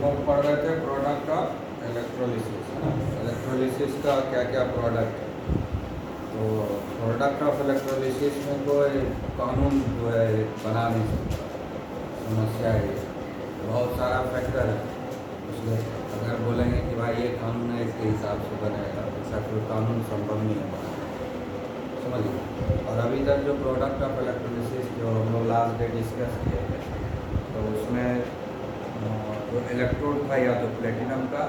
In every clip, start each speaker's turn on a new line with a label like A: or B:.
A: लोग पढ़ रहे थे प्रोडक्ट ऑफ इलेक्ट्रोलिसिस, है ना। इलेक्ट्रोलिसिस का क्या क्या प्रोडक्ट है। तो प्रोडक्ट ऑफ इलेक्ट्रोलिसिस में कोई कानून जो है बना नहीं सकता, समस्या है ये। बहुत सारा फैक्टर है उसमें। अगर बोलेंगे कि भाई ये कानून है इसके हिसाब से बनेगा, ऐसा कोई कानून संभव नहीं है बनाना, समझिए। और अभी तक जो प्रोडक्ट ऑफ इलेक्ट्रोलिसिस जो हम लोग लास्ट डे डिस्कस किए थे, तो उसमें जो इलेक्ट्रोड था या तो प्लेटिनम का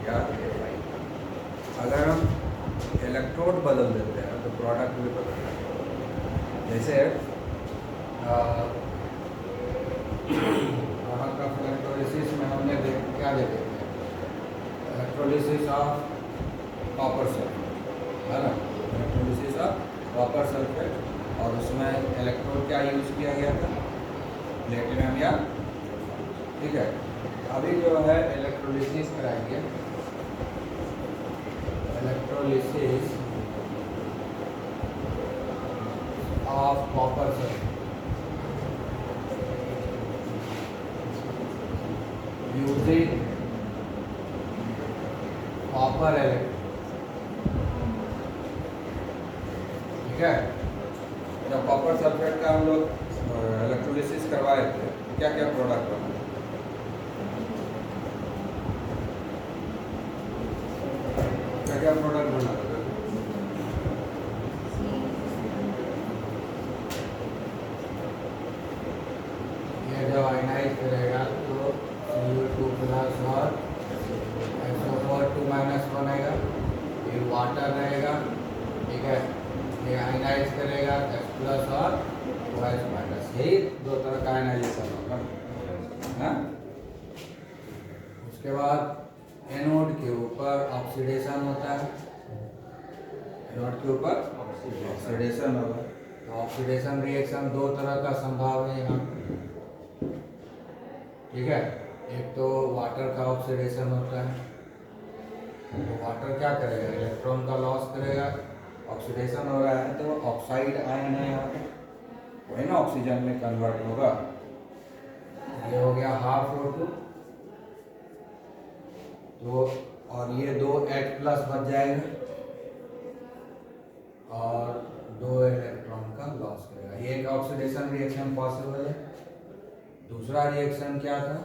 A: या ग्रेफाइट का। अगर हम इलेक्ट्रोड बदल देते हैं तो प्रोडक्ट भी बदल जाता है। जैसे प्रोडक्ट ऑफ इलेक्ट्रोलिसिस में हमने क्या देखे थे, इलेक्ट्रोलिसिस ऑफ कॉपर सल्फेट, है ना। इलेक्ट्रोलिसिस ऑफ कॉपर सल्फेट, और उसमें इलेक्ट्रोड क्या यूज़ किया गया था, प्लेटिनम या, ठीक है। अभी जो है इलेक्ट्रोलिसिस कराएंगे, electrolysis of copper sulphate using copper electrode, ठीक है। जब कॉपर सल्फेट का हम लोग इलेक्ट्रोलिसिस करवाए थे, क्या क्या प्रोडक्ट बना, क्या प्रोडक्ट बना था। ये जब आयनाइज करेगा तो Cu2 प्लस और SO4 माइनस बनेगा, फिर वाटर रहेगा, ठीक है। ये आयनाइज करेगा H प्लस और OH माइनस, यही दो तरह का आयनाइजेशन होगा, हाँ। उसके बाद एनोड के ऊपर ऑक्सीडेशन होता है, एनोड के ऊपर ऑक्सीडेशन होगा। तो ऑक्सीडेशन रिएक्शन दो तरह का संभव है यहाँ, ठीक है। एक तो वाटर का ऑक्सीडेशन होता है, तो वाटर क्या करेगा, इलेक्ट्रॉन का लॉस करेगा। ऑक्सीडेशन हो रहा है तो ऑक्साइड आयन है यहाँ पे, वही ना ऑक्सीजन में कन्वर्ट होगा। ये हो गया हाफ O2, तो और ये दो H प्लस बच जाएगा और दो इलेक्ट्रॉन का लॉस करेगा। ये एक ऑक्सीडेशन रिएक्शन पॉसिबल है। दूसरा रिएक्शन क्या था,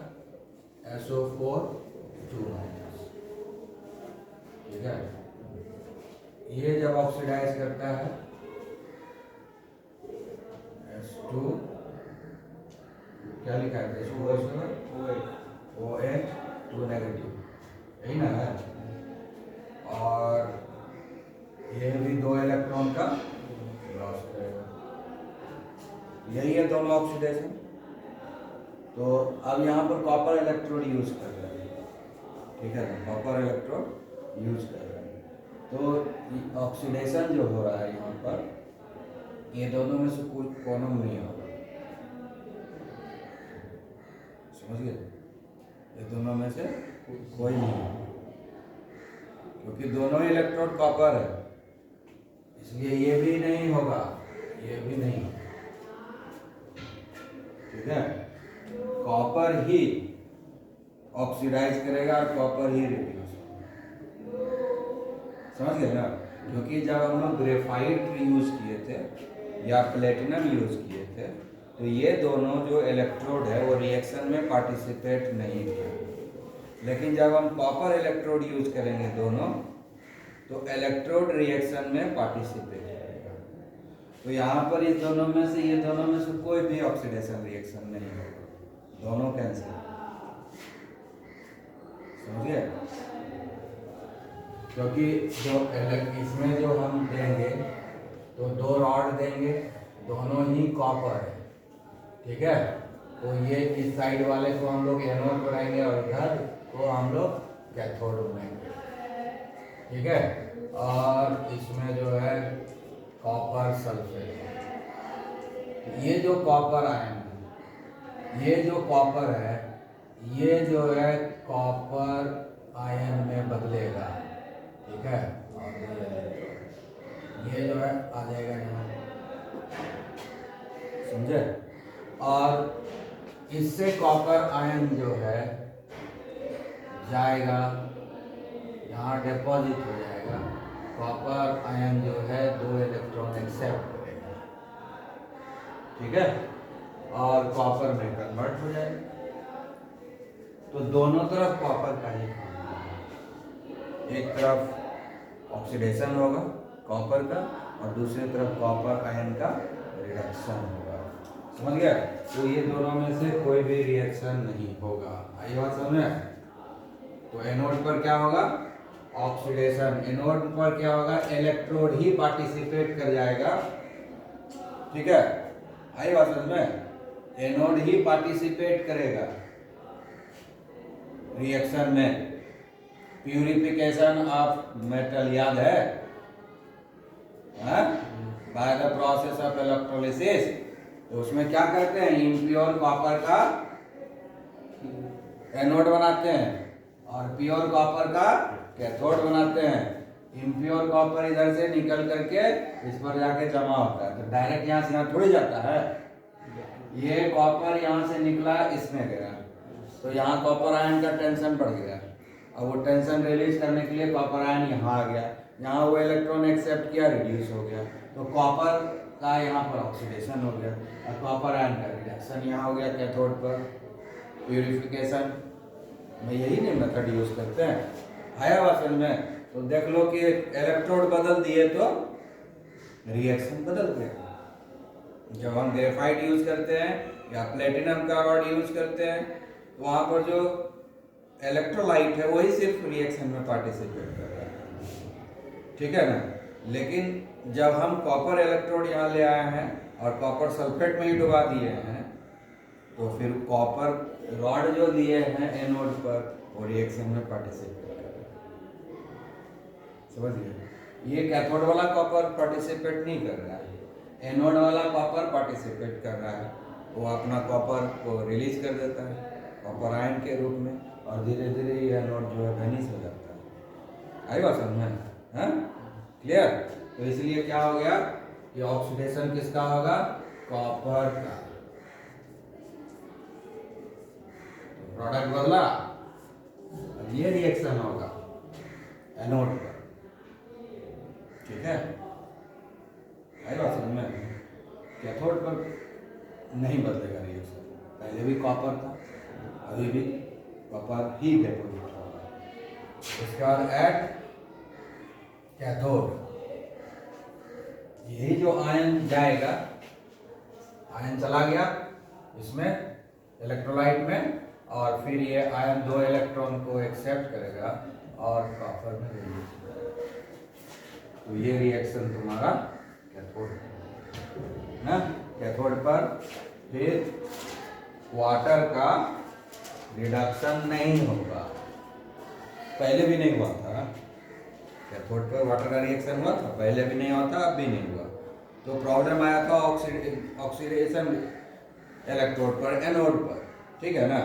A: SO4 2 माइनस, ठीक है। ये जब ऑक्सीडाइज करता है S2, क्या लिखा है OH 2 नेगेटिव, यही ना है। और ये भी दो इलेक्ट्रॉन का लॉस करेगा, यही है दोनों ऑक्सीडेशन। तो अब यहाँ पर कॉपर इलेक्ट्रोड यूज कर रहे हैं, ठीक है, कॉपर इलेक्ट्रोड यूज कर रहे हैं। तो ऑक्सीडेशन जो हो रहा है यहाँ पर, ये दोनों में से कोई कॉमन नहीं होगा, समझिए। ये दोनों में से कोई नहीं होगा, क्योंकि दोनों इलेक्ट्रोड कॉपर है, इसलिए ये भी नहीं होगा, ये भी नहीं, ठीक है। कॉपर ही ऑक्सीडाइज करेगा और कॉपर ही रिड्यूस होगा, समझ गए ना। क्योंकि जब हम लोग ग्रेफाइट यूज किए थे या प्लेटिनम यूज किए थे, तो ये दोनों जो इलेक्ट्रोड है वो रिएक्शन में पार्टिसिपेट नहीं किए। लेकिन जब हम कॉपर इलेक्ट्रोड यूज करेंगे दोनों, तो इलेक्ट्रोड रिएक्शन में पार्टिसिपेट करेगा। तो यहाँ पर इस दोनों में से, ये दोनों में से कोई भी ऑक्सीडेशन रिएक्शन नहीं होगा, दोनों कैंसिल, समझिए। क्योंकि जो इसमें जो हम देंगे, तो दो रॉड देंगे, दोनों ही कॉपर है, ठीक है। तो ये इस साइड वाले को हम लोग एनोड बनाएंगे और इधर को हम लोग कैथोड बनाएंगे, ठीक है। और इसमें जो है कॉपर सल्फेट, ये जो कॉपर आयन है, ये जो कॉपर है, ये जो है कॉपर आयन में बदलेगा, ठीक है। और ये जो है आ जाएगा यहाँ, समझे। और इससे कॉपर आयन जो है जाएगा, यहाँ डिपॉजिट हो जाएगा, कॉपर आयन जो है 2 इलेक्ट्रॉन एक्सेप्ट करेगा, ठीक है, और कॉपर में कन्वर्ट हो जाएगा। तो दोनों तरफ कॉपर का ही काम होगा। एक तरफ ऑक्सीडेशन होगा कॉपर का और दूसरी तरफ कॉपर आयन का रिडक्शन होगा। समझ गया? तो ये दोनों में से कोई भी रिएक्शन नहीं होगा। आई बात समझ में? तो एनोड पर क्या होगा? ऑक्सीडेशन। एनोड पर क्या होगा? इलेक्ट्रोड ही पार्टिसिपेट कर जाएगा, ठीक है? आई बात समझ में? एनोड ही पार्टिसिपेट करेगा रिएक्शन में। प्यूरिफिकेशन ऑफ मेटल याद है? By the process of electrolysis. तो उसमें क्या करते हैं? इम्प्योर कॉपर का एनोड बनाते हैं और प्योर कॉपर का कैथोड बनाते हैं। इम्प्योर कॉपर इधर से निकल करके इस पर जाके जमा होता है। तो डायरेक्ट यहाँ से यहाँ थोड़ी जाता है। ये कॉपर यहाँ से निकला, इसमें गया, तो यहाँ कॉपर आयन का टेंशन बढ़ गया। अब वो टेंशन रिलीज करने के लिए कॉपर आयन यहाँ आ गया, यहाँ वो इलेक्ट्रॉन एक्सेप्ट किया, रिड्यूस हो गया। तो कॉपर का यहाँ पर ऑक्सीडेशन हो गया और कॉपर आयन का रिडक्शन यहाँ हो गया कैथोड पर। प्यूरिफिकेशन में यही नहीं मेथड यूज करते हैं। आया बात समझ में? तो देख लो कि इलेक्ट्रोड बदल दिए तो रिएक्शन बदल गया। जब हम ग्रेफाइट यूज करते हैं या प्लेटिनम का रॉड यूज करते हैं तो वहाँ पर जो इलेक्ट्रोलाइट है वही सिर्फ रिएक्शन में पार्टिसिपेट कर रहा है, ठीक है ना? लेकिन जब हम कॉपर इलेक्ट्रोड यहाँ ले आए हैं और कॉपर सल्फेट में ही डुबा दिए हैं तो फिर कॉपर रॉड जो दिए हैं एनोड पर वो रिएक्शन में पार्टिसिपेट कर रहा है। समझ गए? ये कैथोड वाला कॉपर पार्टिसिपेट नहीं कर रहा है, एनोड वाला कॉपर पार्टिसिपेट कर रहा है। वो अपना कॉपर को रिलीज कर देता है कॉपर आयन के रूप में और धीरे धीरे ये एनोड जो है वेनिश हो जाता है। आई बात समझ में? हाँ, क्लियर? तो इसलिए क्या हो गया कि ऑक्सीडेशन किसका होगा? कॉपर का। प्रोडक्ट बदला, अब ये रिएक्शन होगा एनोड पर, ठीक है? आई बात समझ में? कैथोड पर नहीं बदलेगा रिएक्शन। पहले भी कॉपर था, अभी भी कॉपर ही डिपॉजिट होगा। उसके बाद एट कैथोड यही जो आयन जाएगा, आयन चला गया इसमें इलेक्ट्रोलाइट में और फिर ये आयन 2 इलेक्ट्रॉन को एक्सेप्ट करेगा और कॉपर में रिलीज करेगा। तो ये रिएक्शन तुम्हारा कैथोड है। कैथोड पर फिर वाटर का रिडक्शन नहीं होगा। पहले भी नहीं हुआ था। कैथोड पर वाटर का रिएक्शन हुआ था, पहले भी नहीं हुआ था, अब भी नहीं हुआ। तो प्रॉब्लम आया था ऑक्सीडेशन इलेक्ट्रोड पर, एनोड पर, ठीक है ना?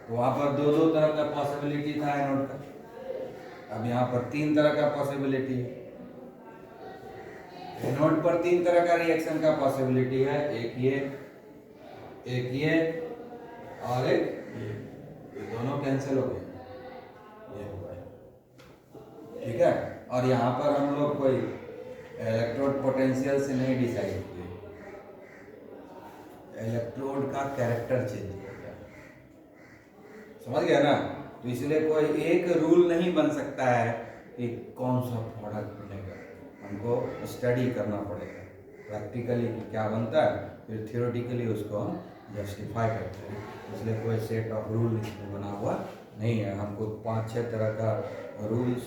A: तो वहाँ पर दो तरह का पॉसिबिलिटी था एनोड का। अब यहाँ पर 3 तरह का पॉसिबिलिटी है। एनोड पर 3 तरह का रिएक्शन का पॉसिबिलिटी है, एक ये और एक ये दोनों कैंसिल हो गए, ये हो गए, ठीक है? और यहाँ पर हम लोग कोई इलेक्ट्रोड पोटेंशियल से नहीं डिसाइड किए, इलेक्ट्रोड का कैरेक्टर चेंज हो गया। समझ गया ना? तो इसलिए कोई एक रूल नहीं बन सकता है कि कौन सा प्रोडक्ट बनेगा। हमको स्टडी करना पड़ेगा प्रैक्टिकली कि क्या बनता है, फिर थियोरेटिकली उसको हम जस्टिफाई करते हैं। इसलिए कोई सेट ऑफ रूल इसमें बना हुआ नहीं है। हमको 5-6 तरह का रूल्स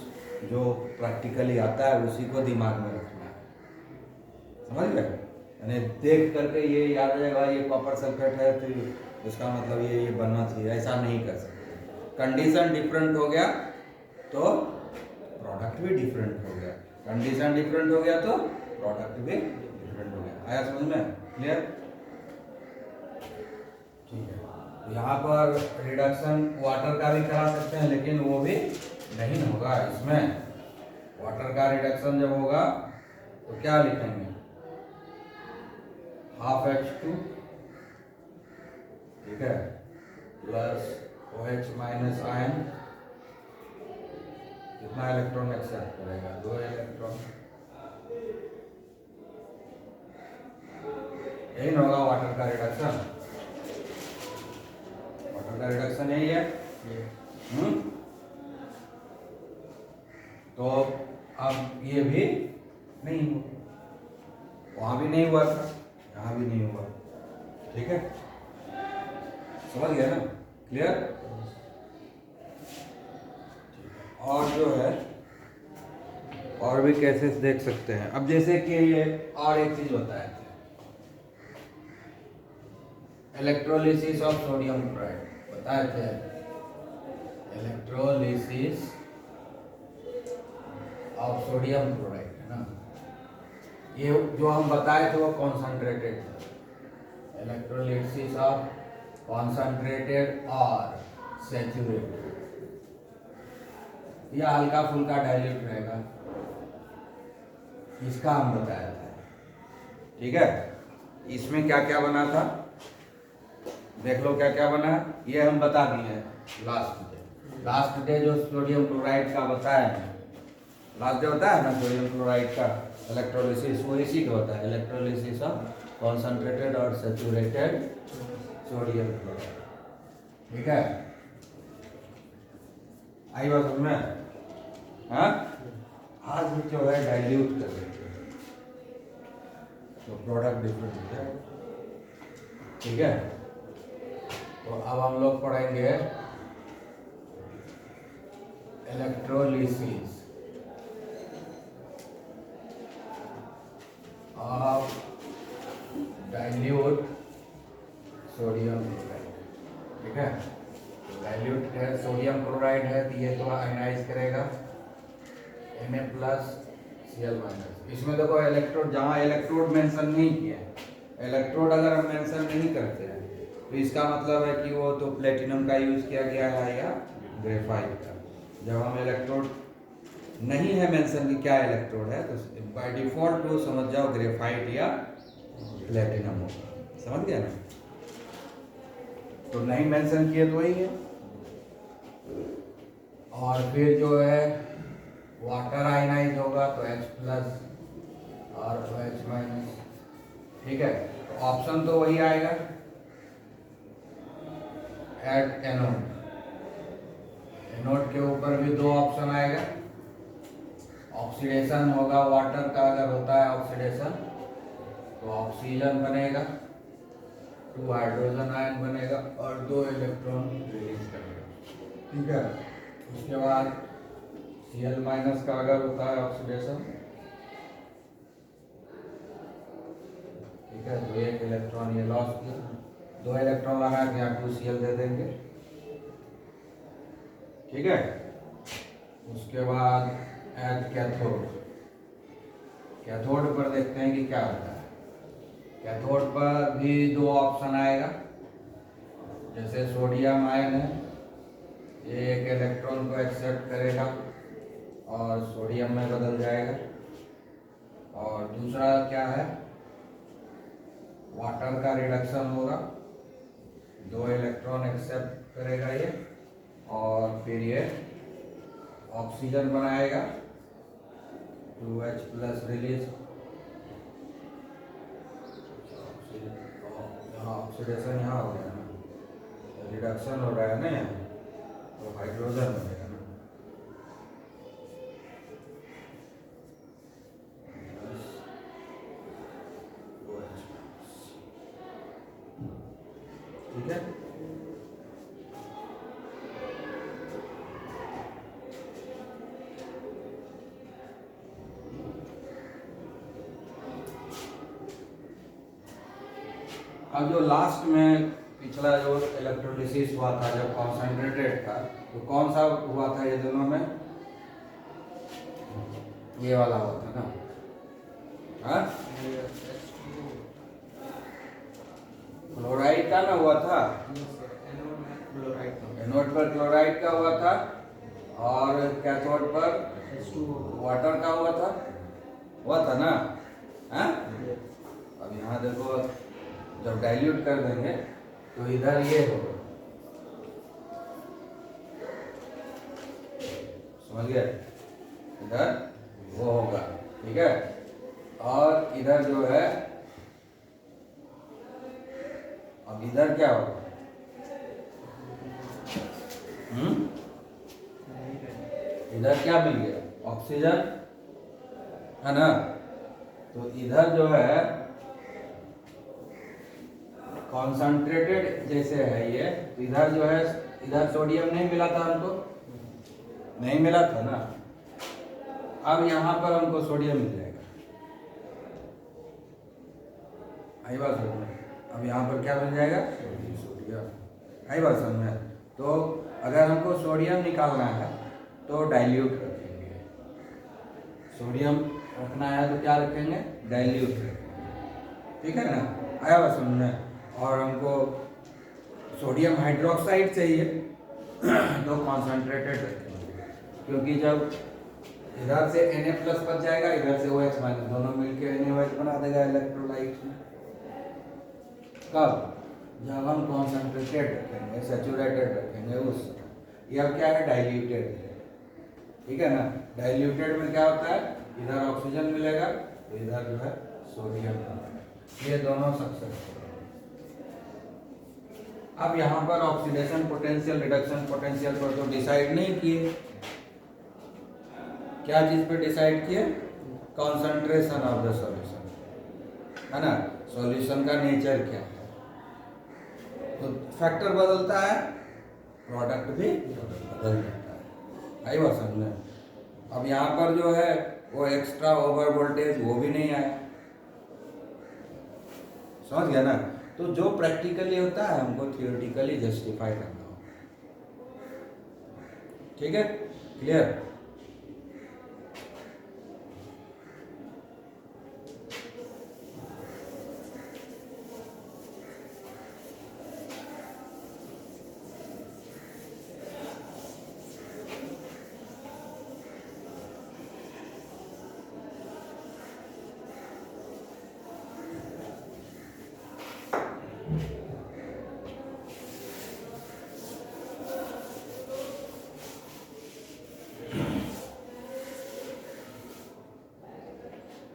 A: जो प्रैक्टिकली आता है उसी को दिमाग में रखना है। समझ गए? यानी देख करके ये याद आ जाएगा ये कॉपर सल्फेट है तो इसका मतलब ये बनना चाहिए, ऐसा नहीं कर सकते। कंडीशन डिफरेंट हो गया तो प्रोडक्ट भी डिफरेंट हो गया, कंडीशन डिफरेंट हो गया तो प्रोडक्ट भी डिफरेंट हो गया। आया समझ में? क्लियर? ठीक है। तो यहाँ पर रिडक्शन वाटर का भी करा सकते हैं लेकिन वो भी नहीं होगा। इसमें वाटर का रिडक्शन जब होगा तो क्या लिखेंगे? ½ H2, ठीक है, प्लस OH माइनस आयन कितना इलेक्ट्रॉन एक्सेप्ट करेगा? 2 इलेक्ट्रॉन। यही ना होगा वाटर का रिडक्शन? वाटर का रिडक्शन यही है। तो अब ये भी नहीं हुआ, वहां भी नहीं हुआ था, यहाँ भी नहीं हुआ। ठीक है, समझ गया ना? क्लियर? और जो है और भी केसेस देख सकते हैं। अब जैसे कि ये और एक चीज होता है, इलेक्ट्रोलिसिस ऑफ सोडियम क्लोराइड बताए थे। इलेक्ट्रोलिसिस ऑफ सोडियम क्लोराइड है ना, ये जो हम बताए थे वो कॉन्सेंट्रेटेड था। इलेक्ट्रोलिसिस ऑफ कॉन्सेंट्रेटेड और सैचुरेटेड, या हल्का फुल्का डाइल्यूट रहेगा, इसका हम बताया था। ठीक है, इसमें क्या क्या बना था देख लो, क्या क्या बना, ये हम बता दिए हैं लास्ट डे जो सोडियम क्लोराइड का बताया है। लास्ट डे होता है ना सोडियम क्लोराइड का इलेक्ट्रोलिसिस, वो इसी का होता है, इलेक्ट्रोलिसिस ऑफ कॉन्सेंट्रेटेड और सैचुरेटेड सोडियम क्लोराइड। ठीक है, आई बात समझ में? हाँ, आज भी जो है डाइल्यूट कर देते हैं तो प्रोडक्ट डिफरेंट हो जाएगा। ठीक है, तो अब हम लोग पढ़ेंगे electrolysis of dilute sodium chloride. ठीक है, डाइल्यूट है सोडियम क्लोराइड है तो ये तो आयनाइज करेगा Na+Cl-। इसमें देखो इलेक्ट्रोड, जहाँ इलेक्ट्रोड मेंशन नहीं किया है, इलेक्ट्रोड अगर हम मेंशन नहीं करते हैं तो इसका मतलब है कि वो तो प्लेटिनम का यूज किया गया है या ग्रेफाइट का। जब हम इलेक्ट्रोड नहीं है मेंशन कि क्या इलेक्ट्रोड है तो बाय डिफॉल्ट वो समझ जाओ ग्रेफाइट या प्लेटिनम होगा। समझ गया ना? तो नहीं मेंशन किए तो वही है। और फिर जो है वाटर आयनाइज होगा तो H+ और OH-। ठीक है, तो ऑप्शन तो वही आएगा, एट एनोड। एनोड के ऊपर भी 2 ऑप्शन आएगा। ऑक्सीडेशन होगा वाटर का, अगर होता है ऑक्सीडेशन तो ऑक्सीजन बनेगा, 2 हाइड्रोजन आयन बनेगा और 2 इलेक्ट्रॉन रिलीज करेगा। ठीक है, उसके बाद Cl- का अगर होता है ऑक्सीडेशन, ठीक है, तो 1 इलेक्ट्रॉन ये लॉस किया, 2 इलेक्ट्रॉन लगा के यहाँ 2Cl दे देंगे। ठीक है, उसके बाद एट कैथोड। कैथोड पर देखते हैं कि क्या होता है। कैथोड पर भी 2 ऑप्शन आएगा। जैसे सोडियम आयन है, ये 1 इलेक्ट्रॉन को एक्सेप्ट करेगा और सोडियम में बदल जाएगा। और दूसरा क्या है, वाटर का रिडक्शन होगा, 2 इलेक्ट्रॉन एक्सेप्ट करेगा ये और फिर ये ऑक्सीजन बनाएगा, 2H+ रिलीज। ऑक्सीडेशन यहाँ हो गया ना, रिडक्शन हो रहा है ना यहाँ, तो हाइड्रोजन बनेगा ना। ठीक है, अब जो लास्ट में पिछला जो इलेक्ट्रोलिसिस हुआ था जब कॉन्सेंट्रेटेड था, तो कौन सा हुआ था ये दोनों में? ये वाला हुआ था ना, हाँ, क्लोराइड का ना हुआ था, एनोड पर क्लोराइड का हुआ था और कैथोड पर वाटर का हुआ था ना, हाँ? अब यहाँ देखो, जब डाइल्यूट कर देंगे तो इधर ये होगा, समझ गए? इधर वो होगा, ठीक है। और इधर जो है, अब इधर क्या होगा, इधर क्या मिल गया, ऑक्सीजन, है ना। तो इधर जो है कॉन्सेंट्रेटेड जैसे है ये, तो इधर जो है, इधर सोडियम नहीं मिला था हमको, नहीं मिला था ना। अब यहाँ पर हमको सोडियम मिल जाएगा, आई बात समझ में। अब यहाँ पर क्या मिल जाएगा, सोडियम, आई बात समझ में। तो अगर हमको सोडियम निकालना है तो डाइल्यूट रखेंगे, सोडियम रखना है तो क्या रखेंगे, डाइल्यूट रखेंगे, ठीक है ना, आया बात समझ में। और हमको सोडियम हाइड्रोक्साइड चाहिए तो कॉन्सेंट्रेटेड रखेंगे, क्योंकि जब इधर से Na+ बच जाएगा, इधर से OH- दोनों मिलके NaOH बना देगा इलेक्ट्रोलाइट में। कब, जब हम कॉन्सेंट्रेटेड रखेंगे, सैचुरेटेड रखेंगे उस समय। यह क्या है, डाइल्यूटेड है, ठीक है ना। डाइल्यूटेड में क्या होता है, इधर ऑक्सीजन मिलेगा तो इधर जो है सोडियम मिलेगा, ये दोनों सक्सेस। अब यहाँ पर ऑक्सीडेशन पोटेंशियल, रिडक्शन पोटेंशियल पर तो डिसाइड नहीं किए, क्या चीज पे डिसाइड किए, कॉन्सेंट्रेशन ऑफ द सॉल्यूशन, है ना, सॉल्यूशन का नेचर क्या है। तो फैक्टर बदलता है, प्रोडक्ट भी बदल जाता है, आई बात समझ में। अब यहाँ पर जो है वो एक्स्ट्रा ओवर वोल्टेज वो भी नहीं आया, समझ गया ना। तो जो प्रैक्टिकली होता है हमको थियोरेटिकली जस्टिफाई करना होगा, ठीक है, क्लियर।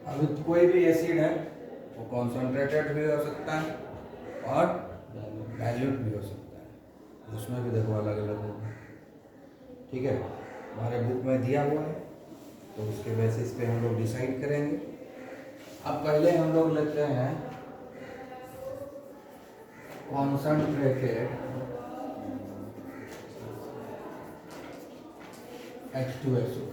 A: अभी कोई भी एसिड है वो कॉन्सेंट्रेटेड भी हो सकता है और डाइल्यूट भी हो सकता है, उसमें भी देखो अलग अलग होगा, ठीक है। हमारे बुक में दिया हुआ है, तो उसके बेसिस पे हम लोग डिसाइड करेंगे। अब पहले हम लोग लेते हैं कॉन्सेंट्रेटेड H2SO,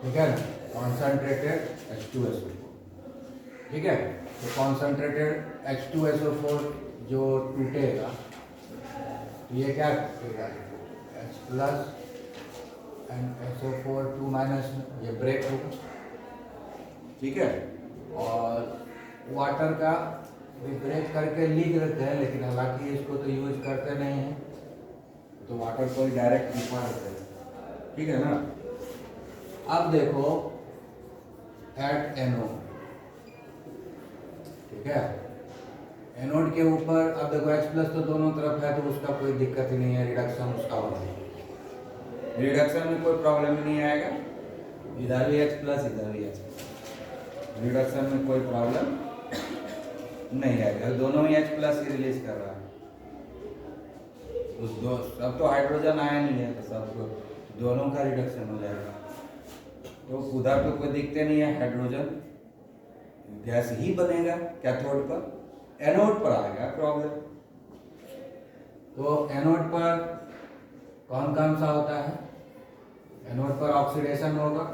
A: ठीक है ना, कॉन्सेंट्रेटेड H2SO, ठीक है। तो कॉन्सेंट्रेटेड H2SO4 जो टूटेगा तो ये क्या करेगा, H+ एंड SO4 2- ये ब्रेक होगा, ठीक है। और वाटर का भी ब्रेक करके लिख देते हैं, लेकिन हालांकि इसको तो यूज करते नहीं हैं, तो वाटर को ही डायरेक्ट लिखवा देते हैं, ठीक है ना। अब देखो एट एनोड, ठीक है, एनोड के ऊपर अब देखो H+ तो दोनों तरफ है, तो उसका कोई दिक्कत ही नहीं है, रिडक्शन उसका होगा, रिडक्शन में कोई प्रॉब्लम ही नहीं आएगा, इधर भी H+, इधर भी H+, रिडक्शन में कोई प्रॉब्लम नहीं आएगा, दोनों ही H+ ही रिलीज कर रहा है, तो सब तो हाइड्रोजन आया नहीं है, तो सब दोनों का रिडक्शन हो जाएगा, तो उधर तो कोई दिखते नहीं है, हाइड्रोजन गैस ही बनेगा कैथोड पर, एनोड पर आ गया प्रॉब्लम। तो एनोड पर कौन कौन सा होता है, एनोड पर ऑक्सीडेशन होगा,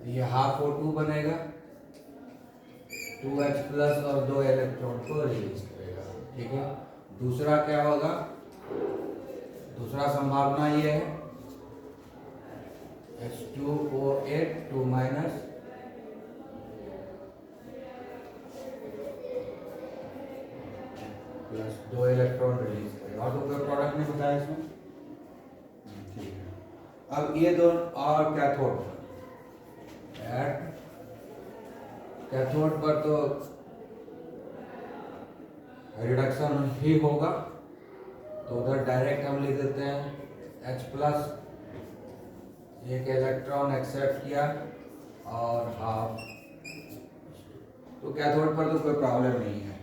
A: ये ½ O2 बनेगा, 2H+ और 2 इलेक्ट्रॉन को रिलीज करेगा, ठीक है। दूसरा क्या होगा, दूसरा संभावना ये है H2O8 2- प्लस 2 इलेक्ट्रॉन रिलीज करेगा, और तो कोई प्रोडक्ट नहीं बताया इसमें, ठीक है। अब ये दोनों और कैथोड पर, कैथोड पर तो रिडक्शन ही होगा, तो उधर डायरेक्ट हम लिख देते हैं H+ एक इलेक्ट्रॉन एक्सेप्ट किया और हाफ, तो कैथोड पर तो कोई प्रॉब्लम नहीं है,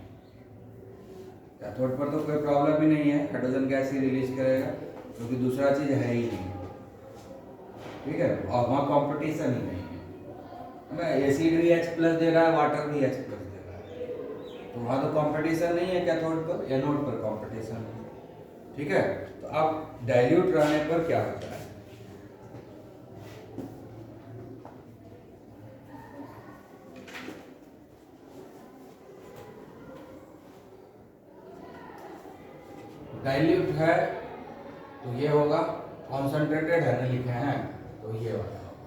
A: कैथोड पर तो कोई प्रॉब्लम ही नहीं है, हाइड्रोजन गैस ही रिलीज करेगा क्योंकि दूसरा चीज है ही नहीं, ठीक है। और वहाँ कॉम्पिटिशन ही नहीं है, एसिड भी H प्लस दे रहा है, वाटर भी H प्लस दे रहा है, तो वहाँ तो कंपटीशन नहीं है कैथोड पर, एनोड पर कंपटीशन है, ठीक है। तो अब डाइल्यूट रहने पर क्या होता है, डाइल्यूट है तो ये होगा, कॉन्सेंट्रेटेड है ना लिखे हैं तो ये वाला होगा,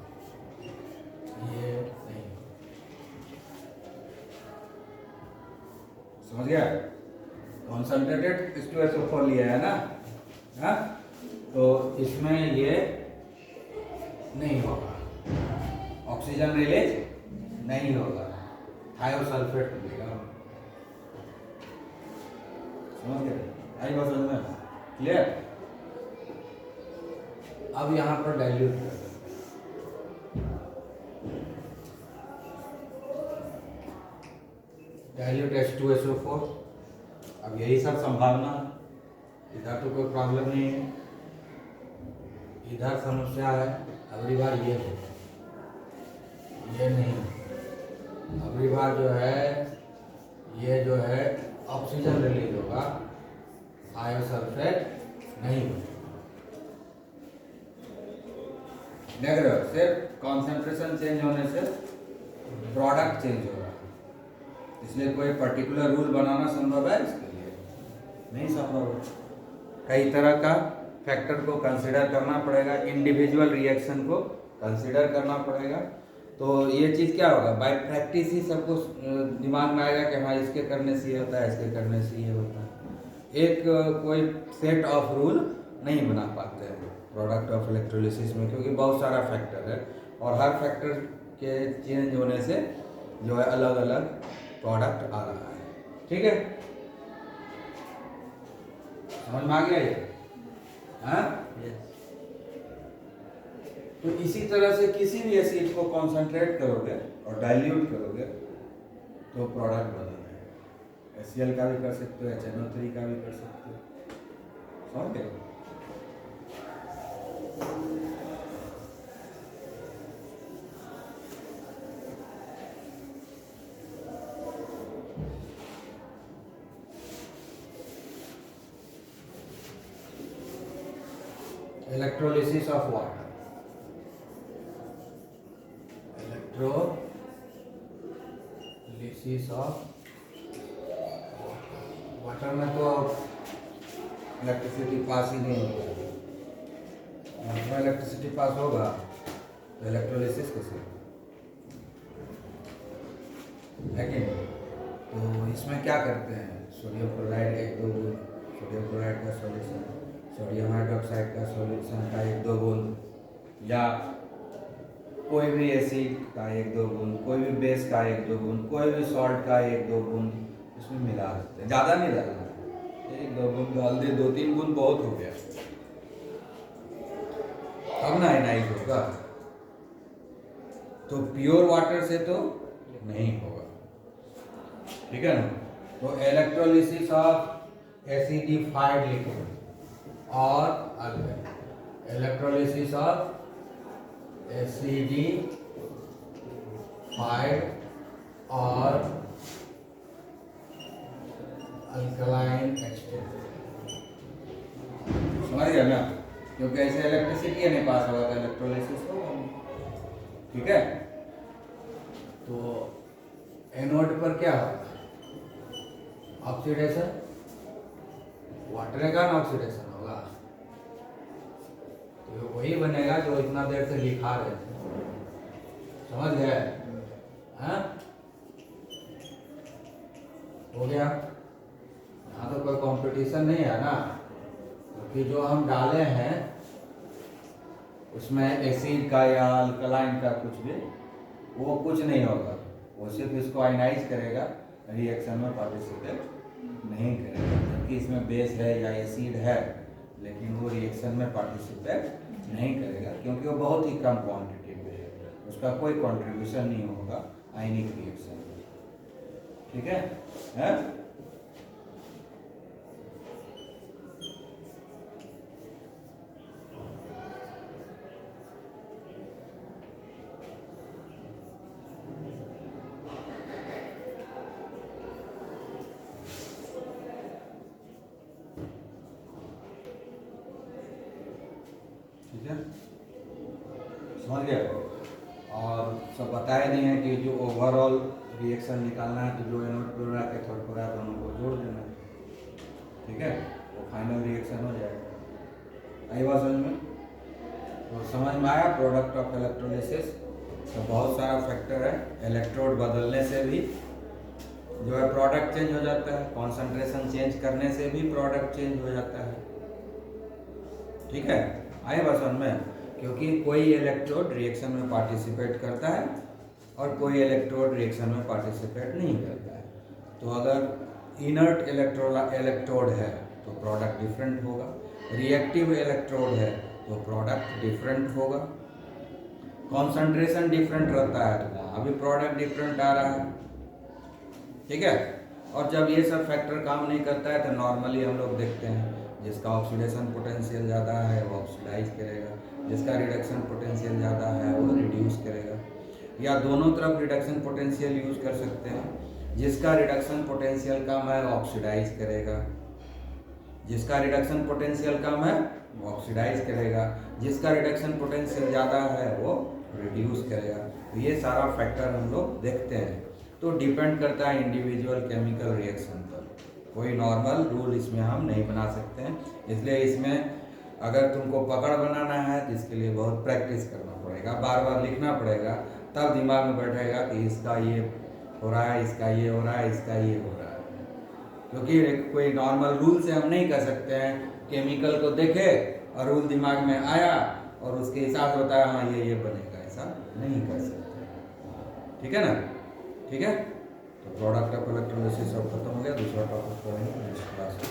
A: ये नहीं, समझ गया। कॉन्सेंट्रेटेड H2SO4 लिया है ना, हाँ, तो इसमें ये नहीं होगा, ऑक्सीजन रिलीज नहीं होगा, थायोसल्फेट मिलेगा, समझ गए, आई बात समझ में, क्लियर। अब यहाँ पर डाइल्यूट कर दें, डाइल्यूट H2SO4, अब यही सब संभावना, इधर तो कोई प्रॉब्लम नहीं है, इधर समस्या है, अगली बार ये नहीं, अगली बार जो है ये जो है ऑक्सीजन रिलीज होगा, थायोसल्फेट नहीं होगा, नेगेटिव, सिर्फ कॉन्सेंट्रेशन चेंज होने से प्रोडक्ट चेंज होगा, इसलिए कोई पर्टिकुलर रूल बनाना संभव है इसके लिए नहीं संभव है, कई तरह का फैक्टर को कंसीडर करना पड़ेगा, इंडिविजुअल रिएक्शन को कंसीडर करना पड़ेगा, तो ये चीज़ क्या होगा, बाय प्रैक्टिस ही सबको दिमाग में आएगा कि हाँ इसके करने से ये होता है, इसके करने से ये होता है, एक कोई सेट ऑफ रूल नहीं बना पाते हैं प्रोडक्ट ऑफ इलेक्ट्रोलिसिस में, क्योंकि बहुत सारा फैक्टर है और हर फैक्टर के चेंज होने से जो है अलग अलग प्रोडक्ट आ रहा है, ठीक है, समझ में आ गया ये, हाँ। तो इसी तरह से किसी भी एसिड को कॉन्सेंट्रेट करोगे और डाइल्यूट करोगे तो प्रोडक्ट बनेगा, HCl का भी कर सकते हो, HNO3 का भी कर सकते हो, समझ गए। Electrolysis of water, electrolysis of water में तो इलेक्ट्रिसिटी पास ही नहीं होगा, उसमें इलेक्ट्रिसिटी पास होगा तो इलेक्ट्रोलिसिस कैसे है कि नहीं। तो इसमें क्या करते हैं, सोडियम क्लोराइड 1-2 बूंद, सोडियम क्लोराइड का सॉल्यूशन, सोडियम हाइड्रोक्साइड का सॉल्यूशन का 1-2 बूंद, या कोई भी एसिड का 1-2 बूंद, कोई भी बेस का 1-2 बूंद, कोई भी सॉल्ट का 1-2 बूंद इसमें मिला देते हैं, ज़्यादा नहीं डालना, 1-2 बूंद डाल दे, 2-3 बूंद बहुत हो गया, अब ना आयनाइज होगा, तो प्योर वाटर से तो नहीं होगा, ठीक है ना। तो इलेक्ट्रोलिसिस ऑफ एसिडिफाइड लिक्विड और इलेक्ट्रोलिसिस ऑफ एसिडिफाइड और अल्कलाइन H2, समझ गया ना, क्योंकि ऐसे इलेक्ट्रिसिटी नहीं पास होगा तो इलेक्ट्रोलिसिस होगा, ठीक है। तो एनोड पर क्या होगा, ऑक्सीडेशन, वाटर का ऑक्सीडेशन होगा, तो वही बनेगा जो इतना देर से लिखा रहे थे, समझ गए, हाँ हो गया। यहाँ तो कोई कंपटीशन नहीं है ना, क्योंकि जो हम डाले हैं उसमें एसिड का या अल्कलाइन का कुछ भी वो कुछ नहीं होगा, वो सिर्फ इसको आयनाइज करेगा, रिएक्शन में पार्टिसिपेट नहीं करेगा, क्योंकि इसमें बेस है या एसिड है लेकिन वो रिएक्शन में पार्टिसिपेट नहीं करेगा क्योंकि वो बहुत ही कम क्वांटिटी में है, उसका कोई कंट्रीब्यूशन नहीं होगा आयनिक रिएक्शन में। ठीक है? ठीक है, समझ गए? और सब बताए नहीं है कि जो ओवरऑल रिएक्शन निकालना है तो जो एनोड क्लोराइड कैथोड क्लोराइड दोनों को जोड़ देना है। ठीक है, वो फाइनल रिएक्शन हो जाएगा। आई बात समझ में? तो समझ में आया प्रोडक्ट ऑफ इलेक्ट्रोलिसिस? तो बहुत सारा फैक्टर है, इलेक्ट्रोड बदलने से भी जो है प्रोडक्ट चेंज हो जाता है, कॉन्सेंट्रेशन चेंज करने से भी प्रोडक्ट चेंज हो जाता है। ठीक है, आए बात समझ में? क्योंकि कोई इलेक्ट्रोड रिएक्शन में पार्टिसिपेट करता है और कोई इलेक्ट्रोड रिएक्शन में पार्टिसिपेट नहीं करता है। तो अगर इनर्ट इलेक्ट्रोड है तो प्रोडक्ट डिफरेंट होगा, रिएक्टिव इलेक्ट्रोड है तो प्रोडक्ट डिफरेंट होगा, कॉन्सेंट्रेशन डिफरेंट रहता है तो वहाँ भी प्रोडक्ट डिफरेंट आ रहा है। ठीक है, और जब ये सब फैक्टर काम नहीं करता है तो नॉर्मली हम लोग देखते हैं जिसका ऑक्सीडेशन पोटेंशियल ज़्यादा है वो ऑक्सीडाइज करेगा, जिसका रिडक्शन पोटेंशियल ज़्यादा है वो रिड्यूस करेगा, या दोनों तरफ रिडक्शन पोटेंशियल यूज कर सकते हैं। जिसका रिडक्शन पोटेंशियल कम है ऑक्सीडाइज करेगा, जिसका रिडक्शन पोटेंशियल कम है वो ऑक्सीडाइज करेगा, जिसका रिडक्शन पोटेंशियल ज़्यादा है वो रिड्यूस करेगा। तो ये सारा फैक्टर हम लोग देखते हैं। तो डिपेंड करता है इंडिविजुअल केमिकल रिएक्शन पर, कोई नॉर्मल रूल इसमें हम नहीं बना सकते हैं। इसलिए इसमें अगर तुमको पकड़ बनाना है तो इसके लिए बहुत प्रैक्टिस करना पड़ेगा, बार बार लिखना पड़ेगा, तब दिमाग में बैठेगा कि इसका ये हो रहा है, इसका ये हो रहा है, इसका ये हो रहा है। क्योंकि कोई नॉर्मल रूल से हम नहीं कर सकते हैं, केमिकल को देखे और रूल दिमाग में आया और उसके हिसाब से होता है हाँ ये बनेगा, ऐसा नहीं कर सकते। ठीक है ना? ठीक है, तो प्रोडक्ट ऑफ इलेक्ट्रोलिसिस अब खत्म हो गया, दूसरा टॉपिक पढ़ेंगे नेक्स्ट क्लास में।